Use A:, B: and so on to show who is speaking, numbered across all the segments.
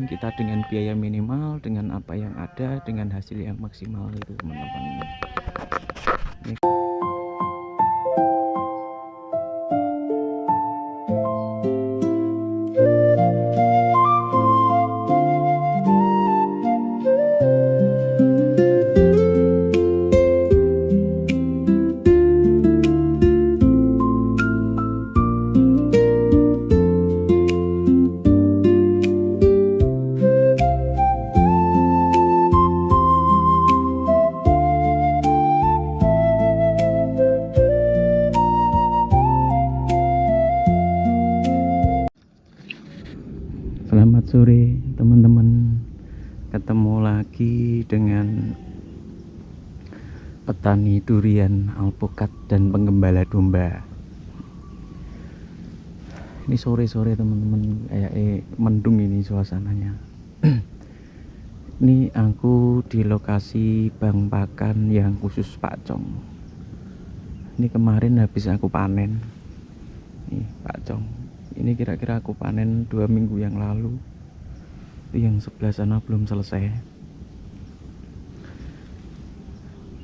A: kita dengan biaya minimal, dengan apa yang ada, dengan hasil yang maksimal itu teman-teman. Selamat sore teman-teman, ketemu lagi dengan petani durian alpukat dan penggembala domba. Ini sore-sore teman-teman, kayak mendung ini suasananya. Ini aku di lokasi bang pakan yang khusus pakcong. Ini kemarin habis aku panen. Nih pakcong. Ini kira-kira aku panen 2 minggu yang lalu. Itu yang sebelah sana belum selesai.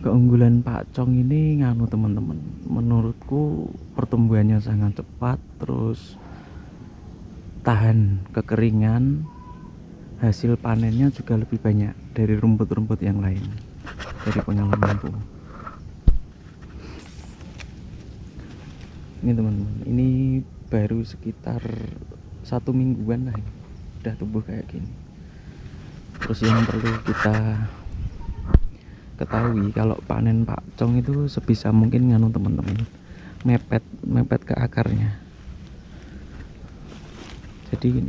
A: Keunggulan pakcong ini nganu teman-teman, menurutku pertumbuhannya sangat cepat, terus tahan kekeringan, hasil panennya juga lebih banyak dari rumput-rumput yang lain, dari pengalamanku. Ini teman-teman, ini baru sekitar 1 mingguan lah, udah tumbuh kayak gini. Terus yang perlu kita ketahui, kalau panen pakcong itu sebisa mungkin nganu teman-teman, mepet ke akarnya. Jadi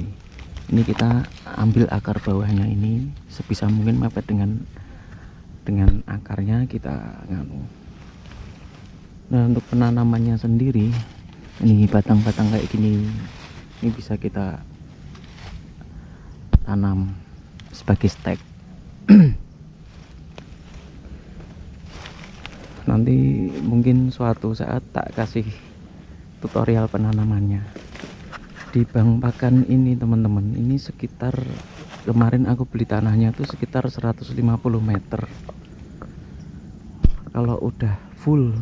A: ini kita ambil akar bawahnya, ini sebisa mungkin mepet dengan akarnya kita nganu. Nah, untuk penanamannya sendiri, ini batang-batang kayak gini, ini bisa kita tanam sebagai stek. Nanti mungkin suatu saat tak kasih tutorial penanamannya. Di bang pakan ini teman-teman, ini sekitar, kemarin aku beli tanahnya tuh sekitar 150 meter. Kalau udah full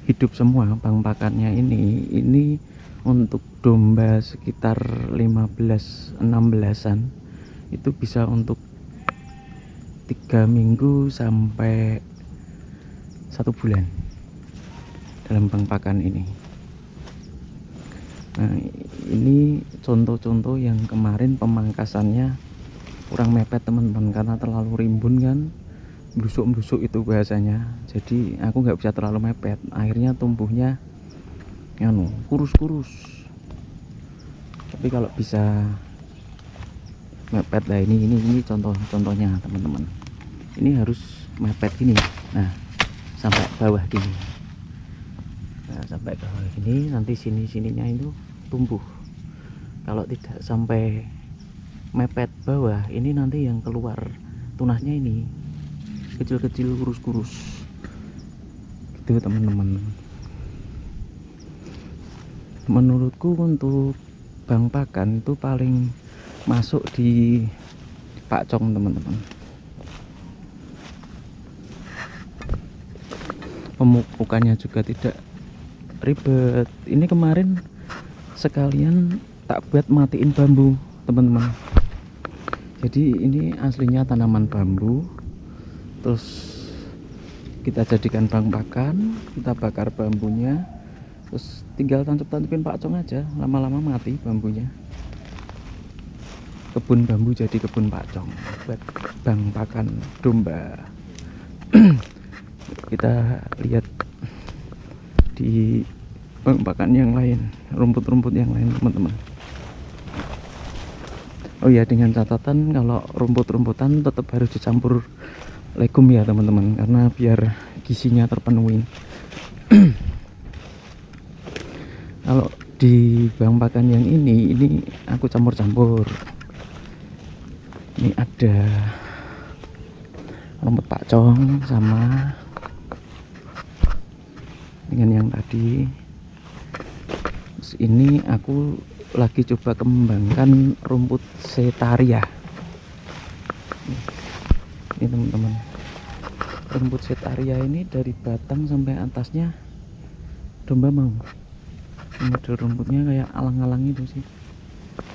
A: hidup semua bang pakannya ini untuk domba sekitar 15-16an, itu bisa untuk 3 minggu sampai 1 bulan dalam bang pakan ini. Nah, ini contoh-contoh yang kemarin pemangkasannya kurang mepet teman-teman, karena terlalu rimbun kan, busuk-busuk itu bahasanya. Jadi aku nggak bisa terlalu mepet, akhirnya tumbuhnya kurus-kurus. Tapi kalau bisa mepet lah, ini contohnya teman-teman. Ini harus mepet gini, nah sampai bawah gini. Nah sampai bawah gini, nanti sininya itu tumbuh. Kalau tidak sampai mepet bawah, ini nanti yang keluar tunasnya ini kecil-kecil, kurus-kurus gitu teman-teman. Menurutku untuk bang pakan itu paling masuk di pakcong teman-teman. Pemupukannya juga tidak ribet. Ini kemarin sekalian tak buat matiin bambu teman-teman. Jadi ini aslinya tanaman bambu, terus kita jadikan bang pakan, kita bakar bambunya, terus tinggal tancap-tancapin pakcong aja, lama-lama mati bambunya. Kebun bambu jadi kebun pakcong buat bang pakan domba. Kita lihat di bang pakan yang lain, rumput-rumput yang lain teman-teman. Oh ya, dengan catatan kalau rumput-rumputan tetap harus dicampur legum ya teman-teman, karena biar gizinya terpenuhi. Kalau di bang pakan yang ini aku campur-campur. Ini ada rumput pakcong sama dengan yang tadi. Terus ini aku lagi coba kembangkan rumput setaria. Ini teman-teman, rumput setaria ini dari batang sampai atasnya domba mau. Model rumputnya kayak alang-alang itu sih,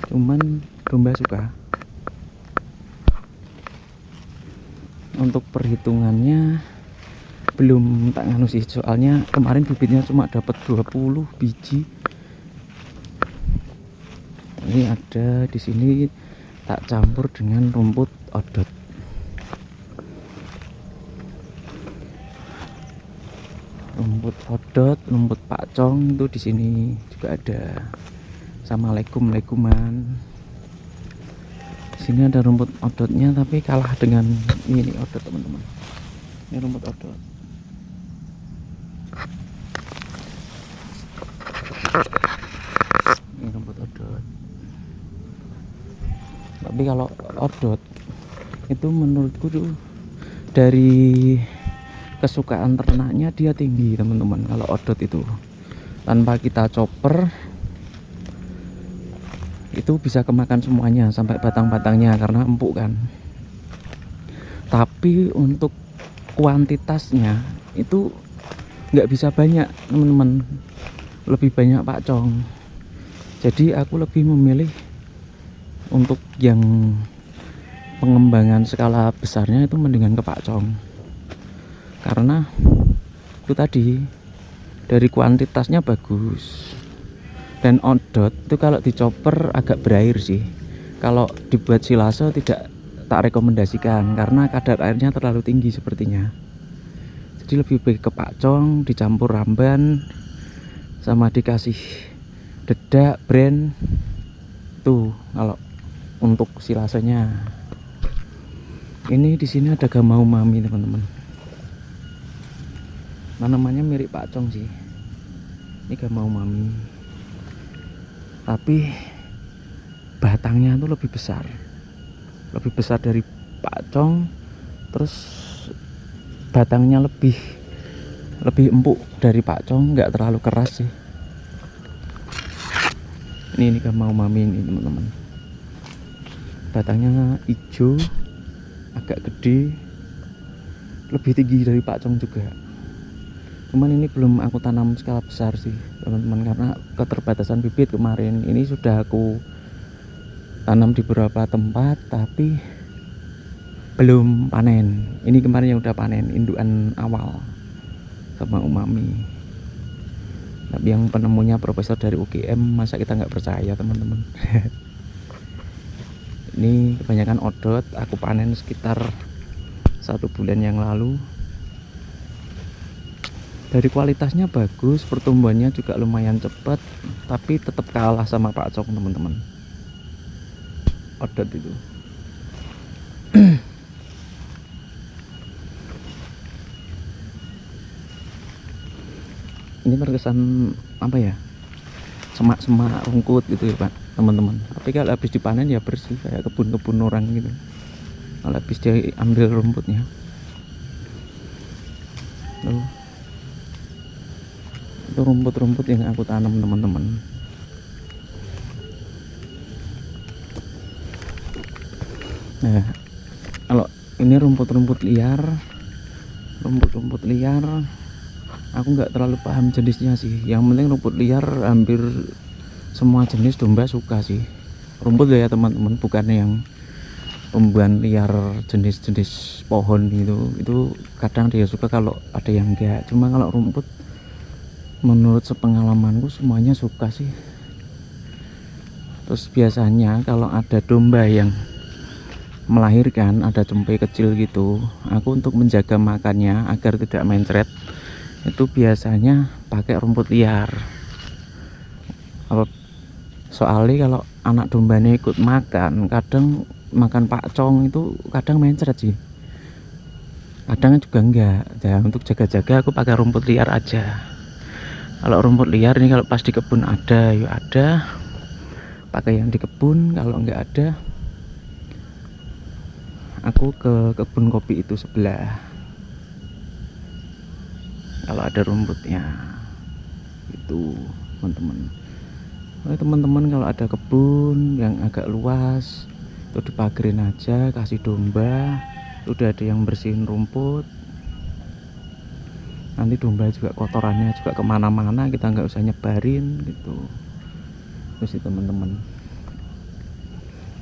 A: cuman domba suka. Untuk perhitungannya belum tak nganu sih, soalnya kemarin bibitnya cuma dapat 20 biji. Ini ada di sini tak campur dengan rumput odot. Rumput odot, rumput pakcong itu di sini juga ada, sama leguman. Di sini ada rumput odotnya tapi kalah dengan ini odot teman-teman. Ini rumput odot. Ini rumput odot. Tapi kalau odot itu menurutku tuh dari kesukaan ternaknya dia tinggi teman-teman. Kalau odot itu tanpa kita chopper itu bisa kemakan semuanya sampai batang-batangnya karena empuk kan. Tapi untuk kuantitasnya itu nggak bisa banyak teman-teman, lebih banyak pakcong. Jadi aku lebih memilih untuk yang pengembangan skala besarnya itu mendingan ke pakcong, karena itu tadi dari kuantitasnya bagus. Dan odot itu kalau dicoper agak berair sih, kalau dibuat silase tidak tak rekomendasikan karena kadar airnya terlalu tinggi sepertinya. Jadi lebih baik ke pakcong dicampur ramban sama dikasih dedak brand tuh kalau untuk silasenya. Ini di sini ada gamau mami teman-teman. Namanya mirip pakcong sih. Ini gamau mami. Tapi batangnya tuh lebih besar. Lebih besar dari pakcong. Terus batangnya lebih empuk dari pakcong, nggak terlalu keras sih. Ini gamau mami ini teman-teman. Batangnya hijau, agak gede, lebih tinggi dari pakcong juga. Cuman ini belum aku tanam skala besar sih teman-teman, karena keterbatasan bibit kemarin. Ini sudah aku tanam di beberapa tempat tapi belum panen. Ini kemarin yang udah panen indukan awal sama umami. Tapi yang penemunya profesor dari UGM, masa kita nggak percaya teman-teman. Ini kebanyakan odot, aku panen sekitar 1 bulan yang lalu. Dari kualitasnya bagus, pertumbuhannya juga lumayan cepat, tapi tetap kalah sama pakcong teman-teman. Odot itu. Ini terkesan apa ya, semak-semak rungkut gitu ya Pak teman-teman. Tapi kalau habis dipanen ya bersih kayak kebun-kebun orang gitu. Kalau habis diambil rumputnya. Itu rumput-rumput yang aku tanam teman-teman. Nah, kalau ini rumput-rumput liar, aku nggak terlalu paham jenisnya sih. Yang penting rumput liar hampir semua jenis domba suka sih. Rumput ya teman-teman, bukan yang tumbuhan liar jenis-jenis pohon gitu. Itu kadang dia suka, kalau ada yang enggak. Cuma kalau rumput menurut sepengalamanku semuanya suka sih. Terus biasanya kalau ada domba yang melahirkan, ada cempe kecil gitu, aku untuk menjaga makannya agar tidak mencret, itu biasanya pakai rumput liar. Soalnya kalau anak dombanya ikut makan, kadang makan pakcong itu kadang mencret sih, kadang juga enggak. Ya untuk jaga-jaga aku pakai rumput liar aja. Kalau rumput liar ini kalau pas di kebun ada, yuk ada, pakai yang di kebun. Kalau enggak ada, aku ke kebun kopi itu sebelah kalau ada rumputnya itu teman-teman. teman-teman kalau ada kebun yang agak luas itu dipagerin aja, kasih domba. Udah ada yang bersihin rumput, nanti domba juga kotorannya juga kemana-mana, kita nggak usah nyebarin gitu. Terus sih teman-teman,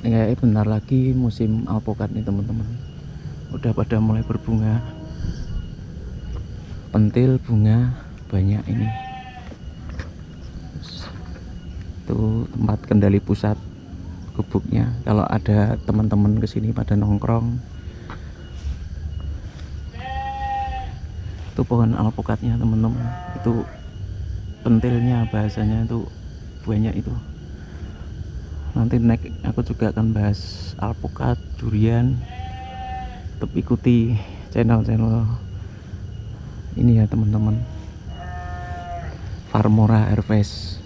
A: ya bentar lagi musim alpukat nih teman-teman, udah pada mulai berbunga, pentil bunga banyak ini. Itu tempat kendali pusat gubuknya, kalau ada teman-teman kesini pada nongkrong. Itu pohon alpukatnya teman-teman, itu pentilnya bahasanya itu banyak itu. Nanti next aku juga akan bahas alpukat, durian. Tetap ikuti channel-channel ini ya teman-teman, Farmora Harvest.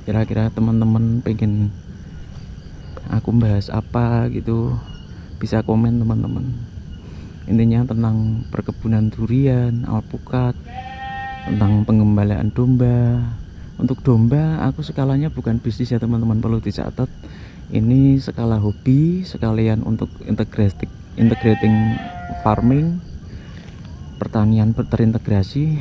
A: Kira-kira teman-teman pengen aku bahas apa gitu, bisa komen teman-teman. Intinya tentang perkebunan durian, alpukat, tentang pengembalaan domba. Untuk domba aku skalanya bukan bisnis ya teman-teman, perlu dicatat. Ini skala hobi sekalian untuk integrating farming, pertanian terintegrasi.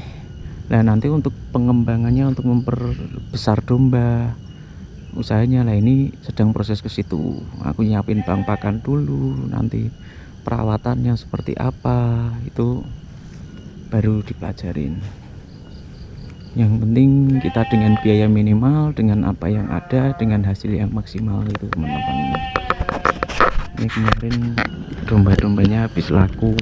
A: Nah nanti untuk pengembangannya, untuk memperbesar domba, usahanya lah ini sedang proses ke situ. Aku nyiapin bank pakan dulu, nanti perawatannya seperti apa itu baru dipelajarin. Yang penting kita dengan biaya minimal, dengan apa yang ada, dengan hasil yang maksimal itu teman-teman. Ini kemarin domba-dombanya habis laku.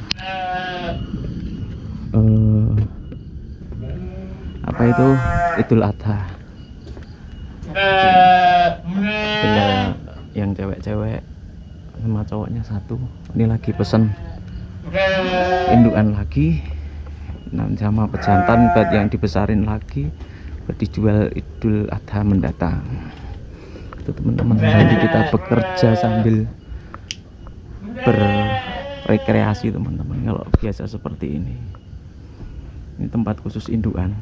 A: Apa itu? Idul Adha. Tinggal yang cewek-cewek sama cowoknya satu. Ini lagi pesen indukan lagi, sama pejantan buat yang dibesarin lagi buat dijual Idul Adha mendatang. Itu teman-teman, nanti kita bekerja sambil berrekreasi teman-teman. Kalau biasa seperti ini tempat khusus indukan.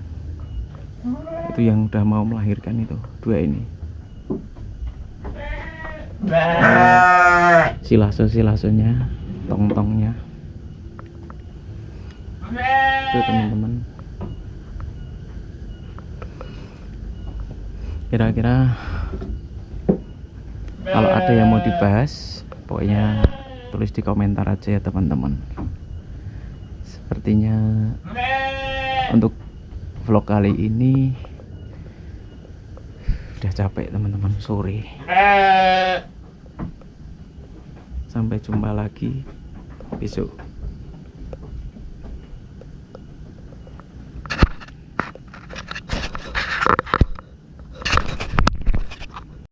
A: Itu yang udah mau melahirkan itu dua ini, silaso-silasonya, tong-tongnya itu teman-teman. Kira-kira kalau ada yang mau dibahas, pokoknya tulis di komentar aja ya teman-teman. Sepertinya untuk vlog kali ini udah capek teman-teman, sore. Sampai jumpa lagi besok.